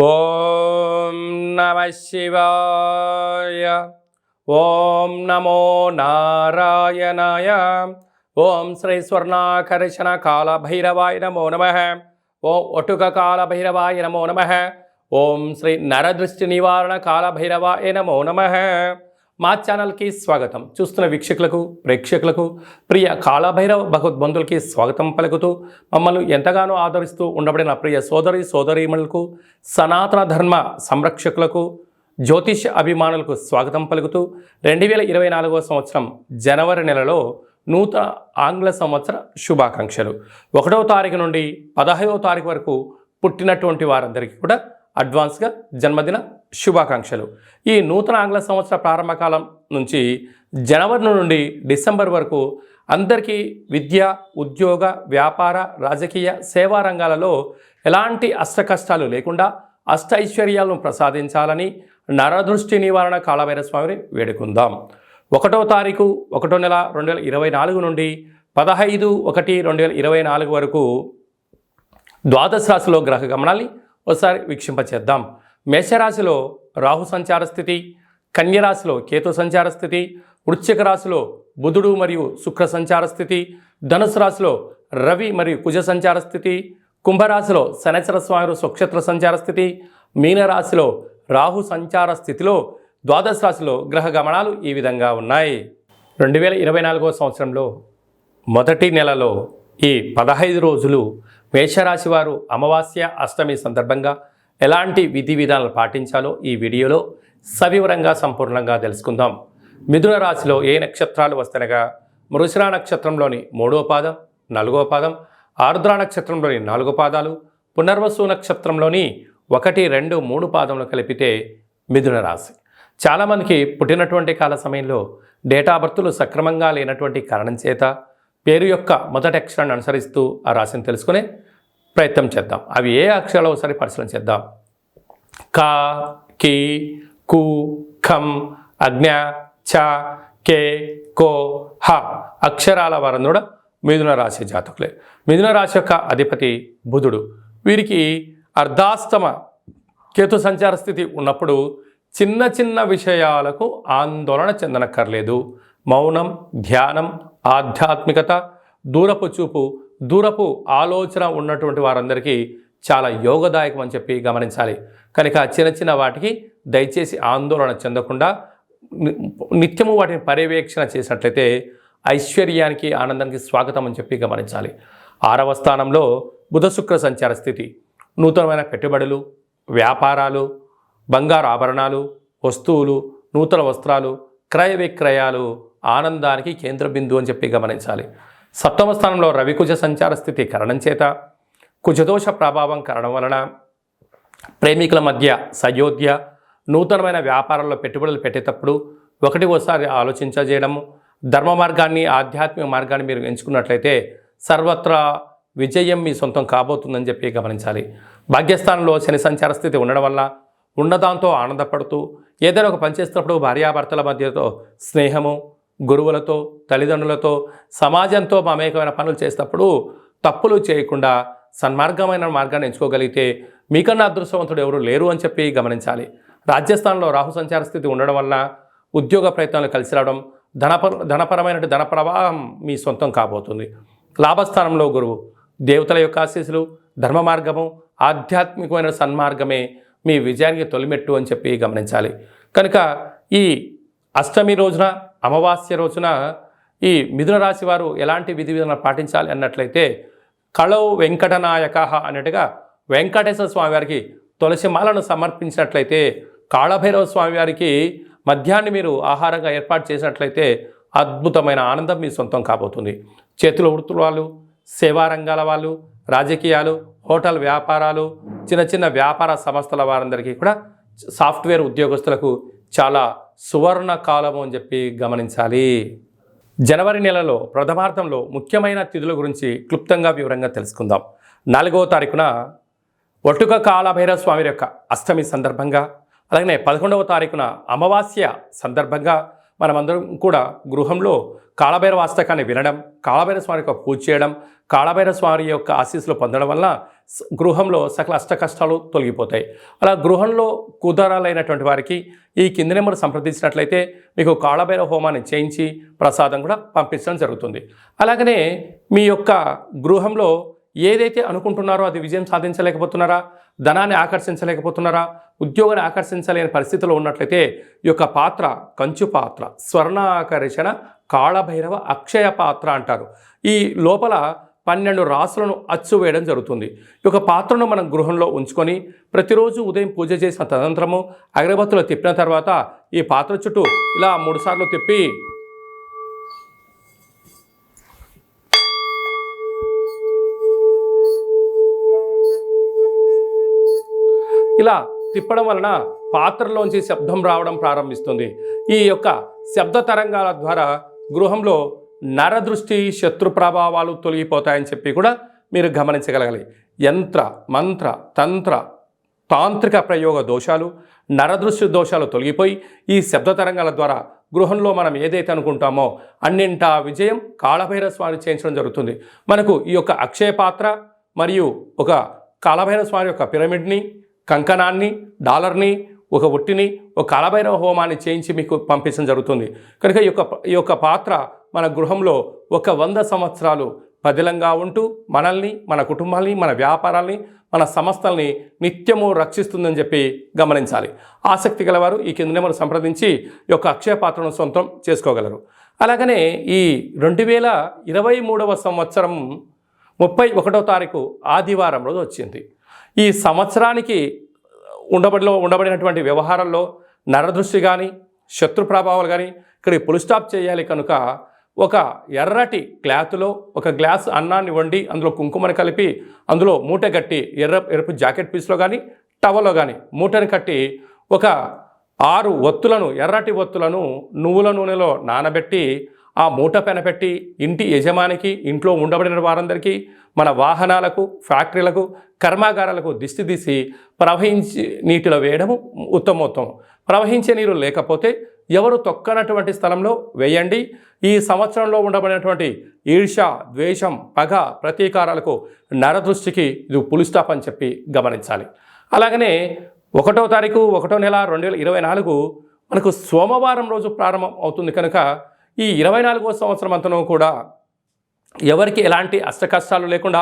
ఓం నమః శివాయ. ఓం నమో నారాయణాయ. ఓం శ్రీ స్వర్ణాకర్షణ కాల భైరవాయ నమో నమః. ఓం ఒటుక కాల భైరవాయ నమో నమః. ఓం శ్రీ నరదృష్టి నివారణ కాల భైరవాయ నమో నమః. మా ఛానల్కి స్వాగతం. చూస్తున్న వీక్షకులకు ప్రేక్షకులకు ప్రియ కాళభైరవ భగవద్బంధులకి స్వాగతం పలుకుతూ మమ్మల్ని ఎంతగానో ఆదరిస్తూ ఉండబడిన ప్రియ సోదరీమణులకు సనాతన ధర్మ సంరక్షకులకు జ్యోతిష అభిమానులకు స్వాగతం పలుకుతూ 2024 సంవత్సరం జనవరి నెలలో నూతన ఆంగ్ల సంవత్సర శుభాకాంక్షలు. 1వ తారీఖు నుండి 15వ తారీఖు వరకు పుట్టినటువంటి వారందరికీ కూడా అడ్వాన్స్గా జన్మదిన శుభాకాంక్షలు. ఈ నూతన ఆంగ్ల సంవత్సర ప్రారంభకాలం నుంచి జనవరి నుండి డిసెంబర్ వరకు అందరికీ విద్య, ఉద్యోగ, వ్యాపార, రాజకీయ, సేవా రంగాలలో ఎలాంటి అష్టకష్టాలు లేకుండా అష్టైశ్వర్యాలను ప్రసాదించాలని నరదృష్టి నివారణ కాళభైరవ స్వామిని వేడుకుందాం. 1వ తారీఖు 1వ నెల 2024 నుండి 15/1/2024 వరకు ద్వాదశ రాశిలో గ్రహ గమనాల్ని ఒకసారి వీక్షింపచేద్దాం. మేషరాశిలో రాహు సంచార స్థితి, కన్యరాశిలో కేతు సంచార స్థితి, వృశ్చిక రాశిలో బుధుడు మరియు శుక్ర సంచార స్థితి, ధనుసు రాశిలో రవి మరియు కుజ సంచార స్థితి, కుంభరాశిలో శనైశ్వర స్వామి స్వక్షేత్ర సంచార స్థితి, మీనరాశిలో రాహు సంచార స్థితిలో ద్వాదశ రాశిలో గ్రహ గమనాలు ఈ విధంగా ఉన్నాయి. 2024 సంవత్సరంలో మొదటి నెలలో ఈ 15 రోజులు మేషరాశి వారు అమావాస్య, అష్టమి సందర్భంగా ఎలాంటి విధి విధానాలు పాటించాలో ఈ వీడియోలో సవివరంగా సంపూర్ణంగా తెలుసుకుందాం. మిథున రాశిలో ఏ నక్షత్రాలు వస్తనగా మృగశిర నక్షత్రంలోని 3వ పాదం, 4వ పాదం, ఆరుద్ర నక్షత్రంలోని 4 పాదాలు, పునర్వసు నక్షత్రంలోని 1, 2, 3 పాదములు కలిపితే మిథున రాశి. చాలామందికి పుట్టినటువంటి కాల సమయంలో డేటా బర్తులు సక్రమంగా లేనటువంటి కారణం చేత పేరు యొక్క మొదటి అక్షరాన్ని అనుసరిస్తూ ఆ రాశిని తెలుసుకునే ప్రయత్నం చేద్దాం. అవి ఏ అక్షరాలు ఒకసారి పరిశీలన చేద్దాం. క, కి, కు, ఖం, అజ్ఞ, చ, కే, కో, హ అక్షరాల వారందరూ కూడా మిథున రాశి జాతకులే. మిథున రాశి యొక్క అధిపతి బుధుడు. వీరికి అర్ధాష్టమ కేతు సంచార స్థితి ఉన్నప్పుడు చిన్న చిన్న విషయాలకు ఆందోళన చెందనక్కర్లేదు. మౌనం, ధ్యానం, ఆధ్యాత్మికత, దూరపు చూపు, దూరపు ఆలోచన ఉన్నటువంటి వారందరికీ చాలా యోగదాయకం అని చెప్పి గమనించాలి. కనుక చిన్న చిన్న వాటికి దయచేసి ఆందోళన చెందకుండా నిత్యము వాటిని పర్యవేక్షణ చేసినట్లయితే ఐశ్వర్యానికి, ఆనందానికి స్వాగతం అని చెప్పి గమనించాలి. 6వ స్థానంలో బుధ శుక్ర సంచార స్థితి. నూతనమైన పెట్టుబడులు, వ్యాపారాలు, బంగారు ఆభరణాలు, వస్తువులు, నూతన వస్త్రాలు, క్రయ విక్రయాలు ఆనందానికి కేంద్ర బిందువు అని చెప్పి గమనించాలి. 7వ స్థానంలో రవికుజ సంచార స్థితి కారణం చేత కుజదోష ప్రభావం కారణం వలన ప్రేమికుల మధ్య సయోధ్య, నూతనమైన వ్యాపారాల్లో పెట్టుబడులు పెట్టేటప్పుడు ఒకసారి ఆలోచించజేయడము, ధర్మ మార్గాన్ని, ఆధ్యాత్మిక మార్గాన్ని మీరు ఎంచుకున్నట్లయితే సర్వత్రా విజయం మీ సొంతం కాబోతుందని చెప్పి గమనించాలి. భాగ్యస్థానంలో శని సంచార స్థితి ఉండడం వల్ల ఉన్నదాంతో ఆనందపడుతూ ఏదైనా ఒక పని చేస్తున్నప్పుడు భార్యాభర్తల మధ్యతో స్నేహము, గురువులతో, తల్లిదండ్రులతో, సమాజంతో మమేకమైన పనులు చేసేటప్పుడు తప్పులు చేయకుండా సన్మార్గమైన మార్గాన్ని ఎంచుకోగలిగితే మీకన్నా అదృష్టవంతుడు ఎవరు లేరు అని చెప్పి గమనించాలి. రాజ్యస్థానంలో రాహు సంచార స్థితి ఉండడం వల్ల ఉద్యోగ ప్రయత్నాలు కలిసి రావడం, ధనపరమైన ధన ప్రవాహం మీ సొంతం కాబోతుంది. లాభస్థానంలో గురువు. దేవతల యొక్క ఆశీస్సులు, ధర్మ మార్గము, ఆధ్యాత్మికమైన సన్మార్గమే మీ విజయానికి తొలిమెట్టు అని చెప్పి గమనించాలి. కనుక ఈ అష్టమి రోజున, అమావాస్య రోజున ఈ మిథున రాశి వారు ఎలాంటి విధి విధానాలు పాటించాలి అన్నట్లయితే కళౌ వెంకటనాయక అన్నట్టుగా వెంకటేశ్వర స్వామి వారికి తులసి మాలను సమర్పించినట్లయితే, కాళభైరవ స్వామి వారికి మధ్యాహ్నం మీరు ఆహారంగా ఏర్పాటు చేసినట్లయితే అద్భుతమైన ఆనందం మీ సొంతం కాబోతుంది. చేతుల వృత్తుల వాళ్ళు, సేవా రంగాల వాళ్ళు, రాజకీయాలు, హోటల్ వ్యాపారాలు, చిన్న చిన్న వ్యాపార సంస్థల వారందరికీ కూడా, సాఫ్ట్వేర్ ఉద్యోగస్తులకు చాలా సువర్ణ కాలము అని చెప్పి గమనించాలి. జనవరి నెలలో ప్రథమార్థంలో ముఖ్యమైన తిథుల గురించి క్లుప్తంగా వివరంగా తెలుసుకుందాం. 4వ తారీఖున ఒటుక కాళభైరవ స్వామి యొక్క అష్టమి సందర్భంగా, అలాగే 11వ తారీఖున అమావాస్య సందర్భంగా మనమందరం కూడా గృహంలో కాళభైరవ అష్టకాన్ని వినడం, కాళభైరవ స్వామి యొక్క పూజ చేయడం, కాళభైరవ స్వామి యొక్క ఆశీస్సులు పొందడం వల్ల గృహంలో సకల అష్ట కష్టాలు తొలగిపోతాయి. అలా గృహంలో కుదరాలైనటువంటి వారికి ఈ కింది నెంబర్ సంప్రదించినట్లయితే మీకు కాళభైరవ హోమాన్ని చేయించి ప్రసాదం కూడా పంపించడం జరుగుతుంది. అలాగనే మీ యొక్క గృహంలో ఏదైతే అనుకుంటున్నారో అది విజయం సాధించలేకపోతున్నారా, ధనాన్ని ఆకర్షించలేకపోతున్నారా, ఉద్యోగాన్ని ఆకర్షించలేని పరిస్థితిలో ఉన్నట్లయితే ఈ యొక్క పాత్ర కంచు పాత్ర, స్వర్ణాకర్షణ కాళభైరవ అక్షయ పాత్ర అంటారు. ఈ లోపల 12 రాసులను అచ్చు వేయడం జరుగుతుంది. ఈ యొక్క పాత్రను మనం గృహంలో ఉంచుకొని ప్రతిరోజు ఉదయం పూజ చేసిన తదనంతరము అగరబత్తులు తిప్పిన తర్వాత ఈ పాత్ర చుట్టూ ఇలా 3 సార్లు తిప్పి ఇలా తిప్పడం వలన పాత్రలోంచి శబ్దం రావడం ప్రారంభిస్తుంది. ఈ యొక్క శబ్ద తరంగాల ద్వారా గృహంలో నరదృష్టి, శత్రు ప్రభావాలు తొలగిపోతాయని చెప్పి కూడా మీరు గమనించగలగాలి. యంత్ర, మంత్ర, తంత్ర, తాంత్రిక ప్రయోగ దోషాలు, నరదృష్టి దోషాలు తొలగిపోయి ఈ శబ్ద తరంగాల ద్వారా గృహంలో మనం ఏదైతే అనుకుంటామో అన్నింటా విజయం కాళభైరవ స్వామి చేయించడం జరుగుతుంది. మనకు ఈ యొక్క అక్షయ పాత్ర మరియు ఒక కాళభైరవ స్వామి యొక్క పిరమిడ్ని, కంకణాన్ని, డాలర్ని, ఒక ఒట్టిని, ఒక కాళభైరవ హోమాన్ని చేయించి మీకు పంపించడం జరుగుతుంది. కనుక ఈ యొక్క పాత్ర మన గృహంలో 100 సంవత్సరాలు పదిలంగా ఉంటూ మనల్ని, మన కుటుంబాన్ని, మన వ్యాపారాల్ని, మన సంస్థల్ని నిత్యము రక్షిస్తుందని చెప్పి గమనించాలి. ఆసక్తి గలవారు ఈ కింద నెంబర్ సంప్రదించి ఈ యొక్క అక్షయ పాత్రను సొంతం చేసుకోగలరు. అలాగనే ఈ 2023వ సంవత్సరం 31వ తారీఖు ఆదివారం రోజు వచ్చింది. ఈ సంవత్సరానికి ఉండబడినటువంటి వ్యవహారాల్లో నరదృష్టి కానీ, శత్రు ప్రభావాలు కానీ ఇక్కడ పుల్ స్టాప్ చేయాలి. కనుక ఒక ఎర్రటి క్లాత్లో ఒక గ్లాస్ అన్నాన్ని వండి అందులో కుంకుమని కలిపి అందులో మూట కట్టి ఎరుపు జాకెట్ పీస్లో కానీ టవల్లో కానీ మూటని కట్టి ఒక 6 ఒత్తులను, ఎర్రటి ఒత్తులను నువ్వుల నూనెలో నానబెట్టి ఆ మూట పైన పెట్టి ఇంటి యజమానికి, ఇంట్లో ఉండబడిన వారందరికీ, మన వాహనాలకు, ఫ్యాక్టరీలకు, కర్మాగారాలకు దిష్టి తీసి ప్రవహించి నీటిలో వేయడము ఉత్తమోత్తమం. ప్రవహించే నీరు లేకపోతే ఎవరు తొక్కనటువంటి స్థలంలో వేయండి. ఈ సంవత్సరంలో ఉండబడినటువంటి ఈర్ష, ద్వేషం, పగ, ప్రతీకారాలకు, నరదృష్టికి ఇది పులి స్టాప్ అని చెప్పి గమనించాలి. అలాగనే 1వ తారీఖు 1వ నెల 2024 మనకు సోమవారం రోజు ప్రారంభం అవుతుంది. కనుక ఈ 24వ సంవత్సరం అంతనూ కూడా ఎవరికి ఎలాంటి అష్టకష్టాలు లేకుండా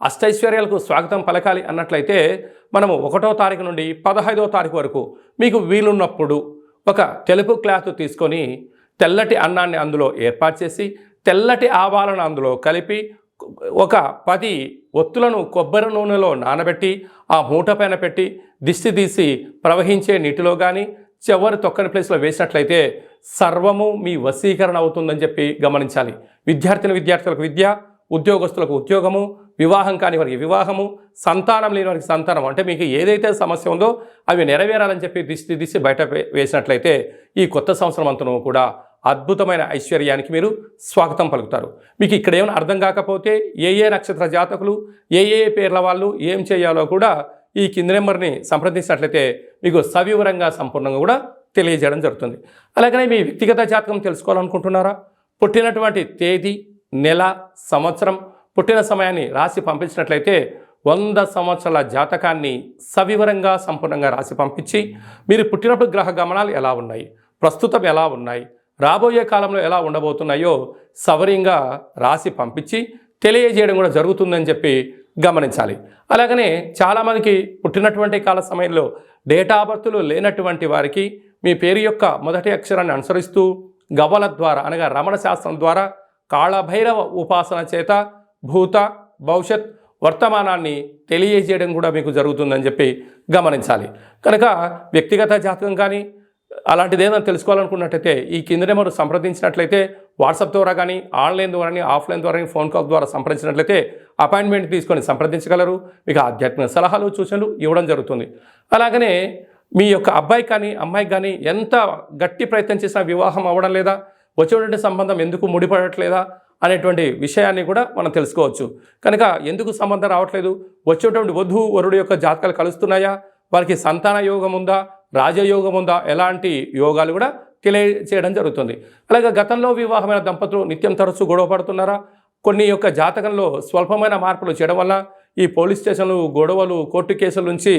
అష్టైశ్వర్యాలకు స్వాగతం పలకాలి అన్నట్లయితే మనము 1వ తారీఖు నుండి 15వ తారీఖు వరకు మీకు వీలున్నప్పుడు ఒక తెలుపు క్లాత్ తీసుకొని తెల్లటి అన్నాన్ని అందులో ఏర్పాటు చేసి తెల్లటి ఆవాలను అందులో కలిపి ఒక 10 ఒత్తులను కొబ్బరి నూనెలో నానబెట్టి ఆ మూట పైన పెట్టి దిష్టి తీసి ప్రవహించే నీటిలో కానీ చివరి తొక్కని ప్లేస్లో వేసినట్లయితే సర్వము మీ వశీకరణ అవుతుందని చెప్పి గమనించాలి. విద్యార్థులకు విద్య, ఉద్యోగస్తులకు ఉద్యోగము, వివాహం కాని వారికి వివాహము, సంతానం లేని వారికి సంతానం, అంటే మీకు ఏదైతే సమస్య ఉందో అవి నెరవేరాలని చెప్పి దిష్టి బయట వేసినట్లయితే ఈ కొత్త సంవత్సరం అంతను కూడా అద్భుతమైన ఐశ్వర్యానికి మీరు స్వాగతం పలుకుతారు. మీకు ఇక్కడ ఏమైనా అర్థం కాకపోతే ఏ నక్షత్ర జాతకులు, ఏ పేర్ల వాళ్ళు ఏం చేయాలో కూడా ఈ కింది నెంబర్ని సంప్రదించినట్లయితే మీకు సవివరంగా సంపూర్ణంగా కూడా తెలియజేయడం జరుగుతుంది. అలాగనే మీ వ్యక్తిగత జాతకం తెలుసుకోవాలనుకుంటున్నారా? పుట్టినటువంటి తేదీ, నెల, సంవత్సరం, పుట్టిన సమయాన్ని రాసి పంపించినట్లయితే 100 సంవత్సరాల జాతకాన్ని సవివరంగా సంపూర్ణంగా రాసి పంపించి మీరు పుట్టినప్పుడు గ్రహ గమనాలు ఎలా ఉన్నాయి, ప్రస్తుతం ఎలా ఉన్నాయి, రాబోయే కాలంలో ఎలా ఉండబోతున్నాయో సవరంగా రాసి పంపించి తెలియజేయడం కూడా జరుగుతుందని చెప్పి గమనించాలి. అలాగనే చాలామందికి పుట్టినటువంటి కాల సమయంలో డేటా ఆఫ్ బర్త్లు లేనటువంటి వారికి మీ పేరు యొక్క మొదటి అక్షరాన్ని అనుసరిస్తూ గవ్వల ద్వారా అనగా రమణ శాస్త్రం ద్వారా కాళభైరవ ఉపాసన చేత భూత, భవిష్యత్, వర్తమానాన్ని తెలియజేయడం కూడా మీకు జరుగుతుందని చెప్పి గమనించాలి. కనుక వ్యక్తిగత జాతకం కానీ అలాంటిది ఏదైనా తెలుసుకోవాలనుకున్నట్టయితే ఈ కింద నెంబర్ సంప్రదించినట్లయితే వాట్సాప్ ద్వారా కానీ, ఆన్లైన్ ద్వారా కానీ, ఆఫ్లైన్ ద్వారా కానీ, ఫోన్ కాల్ ద్వారా సంప్రదించినట్లయితే అపాయింట్మెంట్ తీసుకొని సంప్రదించగలరు. మీకు ఆధ్యాత్మిక సలహాలు, సూచనలు ఇవ్వడం జరుగుతుంది. అలాగనే మీ యొక్క అబ్బాయి కానీ అమ్మాయికి కానీ ఎంత గట్టి ప్రయత్నం చేసినా వివాహం అవ్వడం లేదా, వచ్చేటువంటి సంబంధం ఎందుకు ముడిపడట్లేదా అనేటువంటి విషయాన్ని కూడా మనం తెలుసుకోవచ్చు. కనుక ఎందుకు సంబంధం రావట్లేదు, వచ్చేటువంటి వధువు వరుడు యొక్క జాతకాలు కలుస్తున్నాయా, వారికి సంతాన యోగం ఉందా, రాజయోగం ఉందా, ఎలాంటి యోగాలు కూడా తెలియజేయడం జరుగుతుంది. అలాగే గతంలో వివాహమైన దంపతులు నిత్యం తరచూ గొడవ పడుతున్నారా? కొన్ని యొక్క జాతకంలో స్వల్పమైన మార్పులు చేయడం వల్ల ఈ పోలీస్ స్టేషన్లు, గొడవలు, కోర్టు కేసుల నుంచి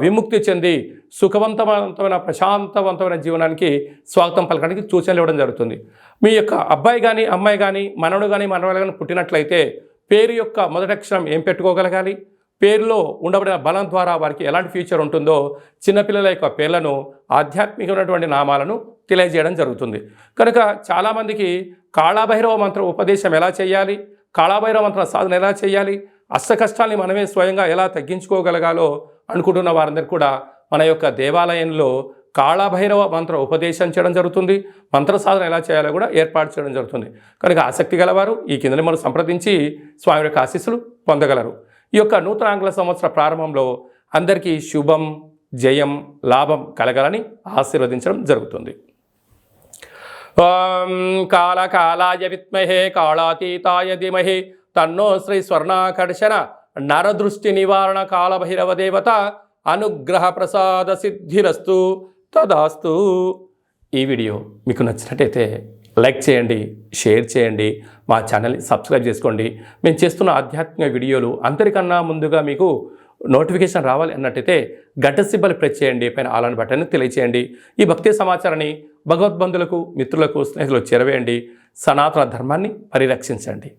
విముక్తి చెంది సుఖవంతమైన ప్రశాంతవంతమైన జీవనానికి స్వాగతం పలకడానికి సూచనలు ఇవ్వడం జరుగుతుంది. మీ యొక్క అబ్బాయి కానీ, అమ్మాయి కానీ, మనవడు కానీ, మనవరాలు కానీ పుట్టినట్లయితే పేరు యొక్క మొదటి అక్షరం ఏం పెట్టుకోగలగాలి, పేరులో ఉండబడిన బలం ద్వారా వారికి ఎలాంటి ఫ్యూచర్ ఉంటుందో చిన్నపిల్లల యొక్క పేర్లను, ఆధ్యాత్మికమైనటువంటి నామాలను తెలియజేయడం జరుగుతుంది. కనుక చాలామందికి కాళభైరవ మంత్ర ఉపదేశం ఎలా చేయాలి, కాళభైరవ మంత్ర సాధన ఎలా చేయాలి, అష్ట కష్టాల్ని మనమే స్వయంగా ఎలా తగ్గించుకోగలగాలో అనుకుంటున్న వారందరూ కూడా మన యొక్క దేవాలయంలో కాళభైరవ మంత్ర ఉపదేశం చేయడం జరుగుతుంది. మంత్ర సాధన ఎలా చేయాలో కూడా ఏర్పాటు చేయడం జరుగుతుంది. కనుక ఆసక్తి గలవారు ఈ కింద మనం సంప్రదించి స్వామి యొక్క ఆశీస్సులు పొందగలరు. ఈ యొక్క నూతన ఆంగ్ల సంవత్సర ప్రారంభంలో అందరికీ శుభం, జయం, లాభం కలగాలని ఆశీర్వదించడం జరుగుతుంది. ఓం కాళకాలాయ విద్మహే కాళాతీతాయ ధీమహి తన్నో శ్రీ స్వర్ణాకర్షణ నరదృష్టి నివారణ కాళభైరవ దేవత అనుగ్రహ ప్రసాద సిద్ధిరస్తు తదాస్తు. ఈ వీడియో మీకు నచ్చినట్టయితే లైక్ చేయండి, షేర్ చేయండి, మా ఛానల్ని సబ్స్క్రైబ్ చేసుకోండి. మేము చేస్తున్న ఆధ్యాత్మిక వీడియోలు అందరికన్నా ముందుగా మీకు నోటిఫికేషన్ రావాలి అన్నట్టయితే గంట సింబల్ ప్రెస్ చేయండి, పైన ఆల్ అని బటన్ని తెలియచేయండి. ఈ భక్తి సమాచారాన్ని భగవద్బంధులకు, మిత్రులకు, స్నేహితులకు చేరవేయండి. సనాతన ధర్మాన్ని పరిరక్షించండి.